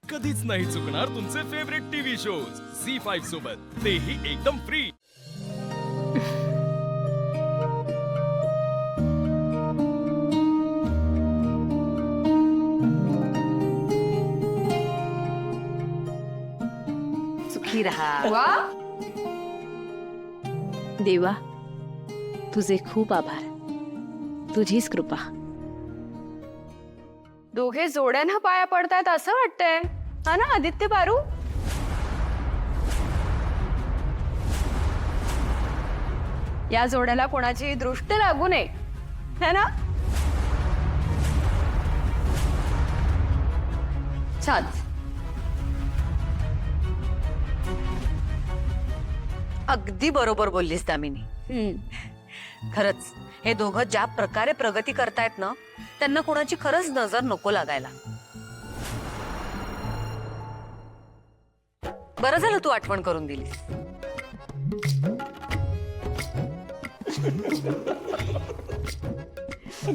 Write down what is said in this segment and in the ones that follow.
कधीच नाही चुकणार तुमचे फेवरेट टीव्ही शोज झी5 सोबत, तेही एकदम फ्री। सुखी रहा। वा, देवा, तुझे खूप आभार, तुझीच कृपा। दोघे जोड्यानं पाया पडतायत असं वाटतंय, हा ना आदित्य पारू? या जोड्याला कोणाची दृष्टी लागू नये, है ना? छान। अगदी बरोबर बोललीस दामिनी। खरंच हे दोघं ज्या प्रकारे प्रगती करतायत ना, त्यांना कोणाची खरंच नजर नको लागायला। बरं झालं तू आठवण करून दिलीस।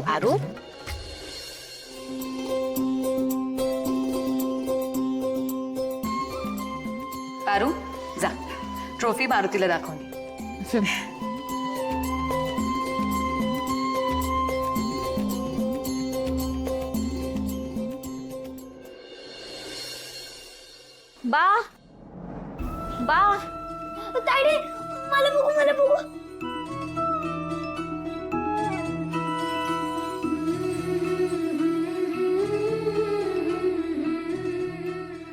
आरू, पारू, जा ट्रॉफी मारुतीला दाखवून ये। बा, बा, तायडे, मला बघू, मला बघू।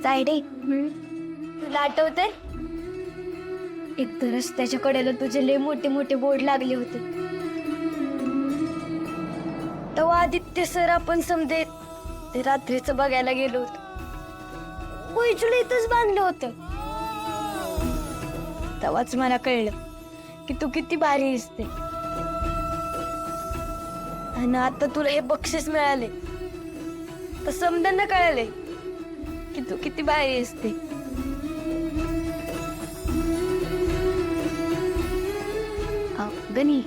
तायडे, तुला आठवतंय? एक तर रस्त्याच्या कडेला तुझे लय मोठे मोठे बोर्ड लागले होते। तेव्हा आदित्य सर आपण समजे ते रात्रीचं बघायला गेलो होतो। कोयचुला इथंच बांधलं होतं। तेव्हाच मला कळलं की तू किती भारी दिसते, आणि आता तुला हे बक्षीस मिळाले तर समजांना कळाले की तू किती भारी असते। गणी,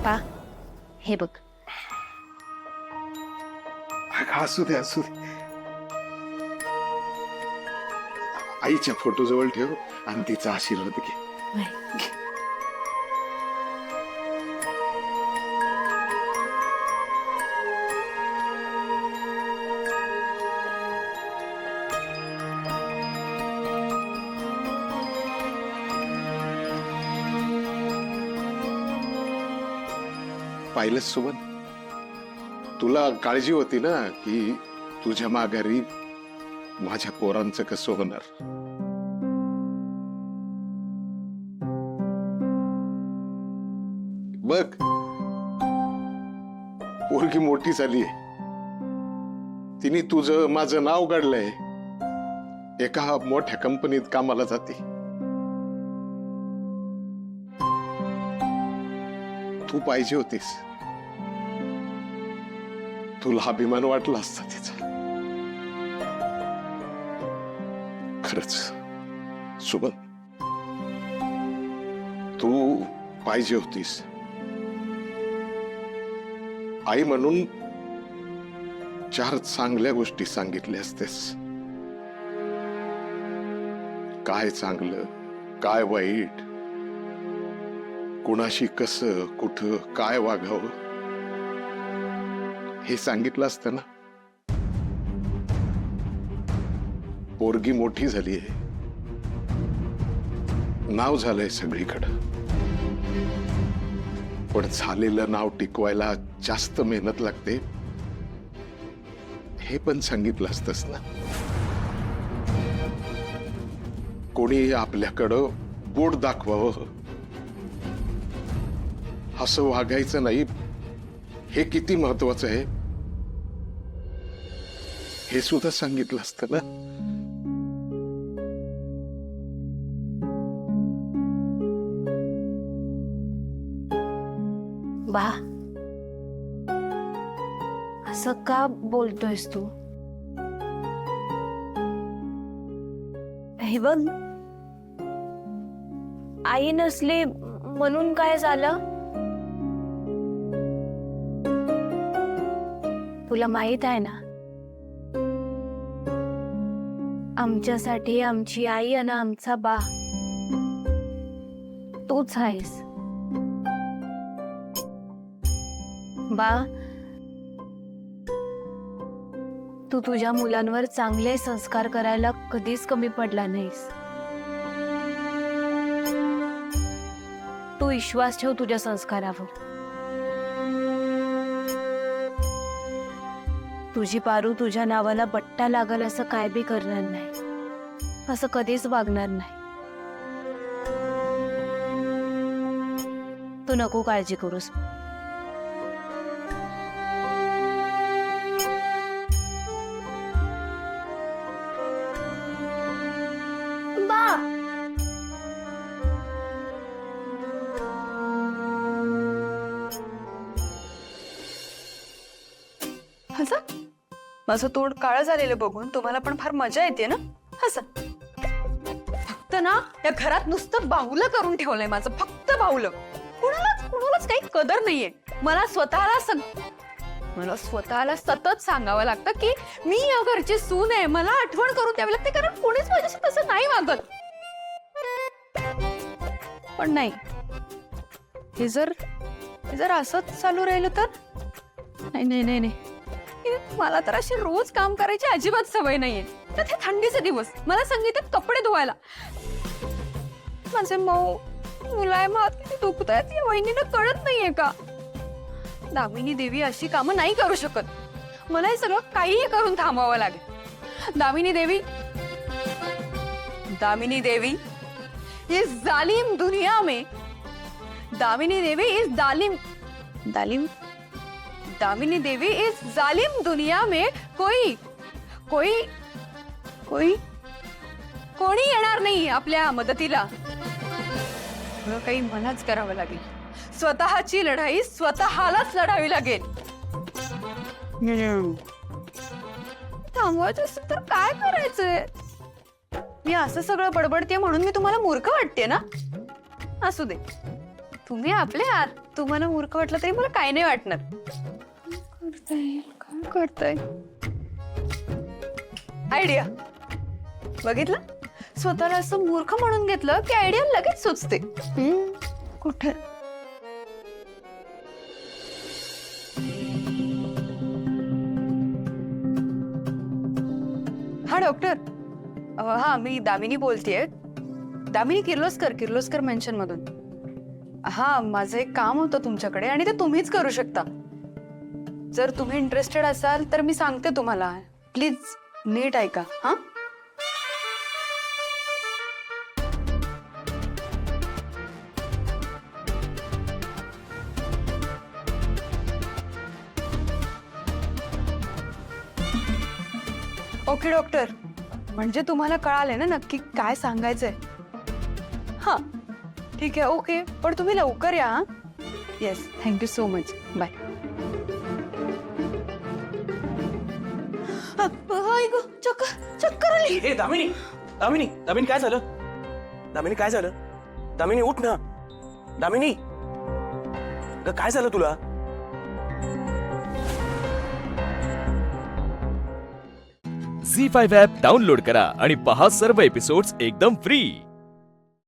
पा, हे बघ। असू दे असू दे, आईच्या फोटो जवळ ठेव आणि तिचा आशीर्वाद घे। पाहिलंच सुमन, तुला काळजी होती ना की तुझ्या माघारी माझ्या पोरांचं कसं होणार। बघ, पोरगी मोठी झालीये, तिने तुझं माझं नाव काढलंय, एका मोठ्या कंपनीत कामाला जाते। तू पाहिजे होतीस, तुला अभिमान वाटला असता तिचा। खरंच सुमन, तू पाहिजे होतीस। आई म्हणून 4 चांगल्या गोष्टी सांगितल्या असतेस, काय चांगलं काय वाईट, कुणाशी कसं कुठं काय वागावं हे सांगितलं असतं ना। पोरगी मोठी झाली आहे, नाव झालंय सगळीकडं, पण झालेलं नाव टिकवायला जास्त मेहनत लागते, हे पण सांगितलं असतंस ना। कोणी आपल्याकडं बोट दाखवावं, असं वागायचं नाही, हे किती महत्वाचं आहे हे सुद्धा सांगितलं असतं ना। बा, असं का बोलतोयस तू? हे बघ, आई नसली म्हणून काय झालं? तुला माहित आहे ना, आमच्यासाठी आमची आई आणि आमचा बा तूच आहेस. बा, तू तुझ्या मुलांवर चांगले संस्कार करायला कधीच कमी पडला नाहीस. तू विश्वास ठेव तुझ्या संस्कारावर. तुझी पारू तुझ्या नावाला बट्टा लागल असं काय बी करणार नाही, असं कधीच वागणार नाही. तू नको काळजी करूस. बा, हसा. माझं तोंड काळं झालेलं बघून तुम्हाला पण फार मजा येते ना. हसा. फक्त ना या घरात नुसतं बाहुलं करून ठेवलंय माझं, फक्त बाहुलं. कुणालाच काही कदर नाहीये. मला स्वतःला सतत सांगावं लागतं की मी या घरची सून आहे, मला आठवण करून द्यावी लागते, कारण कोणीच माझ्याशी तसं नाही वागत. पण नाही, हे जर असंच चालू राहिलं तर नाही. मला तर अशी रोज काम करायची अजिबात सवय नाहीये. तर हे थंडीचे दिवस, मला सांगितलं कपडे धुवायला. माझे मऊ मुलायम हात किती दुखत आहेत या वहिनीला कळत नाहीये का? दामिनी देवी अशी कामं नाही करू शकत. मला हे सगळं काहीही करून थांबवावं लागेल. दामिनी देवी इस जालिम दुनिया में, दामिनी देवी इस दामिनी देवी इस जालिम दुनिया में कोणी येणार नाही आपल्या मदतीला. सगळं काही मलाच करावं लागेल. स्वतःची लढाई स्वतःलाच लढावी लागेल. थांबवायचं असेल तर काय करायचंय? मी असं सगळं बडबडते म्हणून मी तुम्हाला मूर्ख वाटते ना? असू दे, तुम्ही आपले आहात. तुम्हाला मूर्ख वाटलं तरी मला काही नाही वाटणार. काय करताय? आयडिया बघितलं, स्वतःला असं मूर्ख म्हणून घेतलं की आयडिया लगेच सुचते. कुठे हा डॉक्टर, हा मी दामिनी बोलतेय. दामिनी किर्लोस्कर मेन्शन मधून. हा, माझं एक काम होतं तुमच्याकडे आणि ते तुम्हीच करू शकता. जर तुम्ही इंटरेस्टेड असाल तर मी सांगते तुम्हाला. प्लीज नीट ऐका. हा, ओके डॉक्टर, म्हणजे तुम्हाला कळालंय ना नक्की काय सांगायचंय. हा ठीक आहे, ओके, पण तुम्ही लवकर या. Yes, thank you so much. Bye. चक्कर आली. ए दामिनी काय झालं? दामिनी उठ ना. दामिनी, काय झालं तुला? झी5 ॲप डाउनलोड करा आणि पहा सर्व एपिसोड्स एकदम फ्री.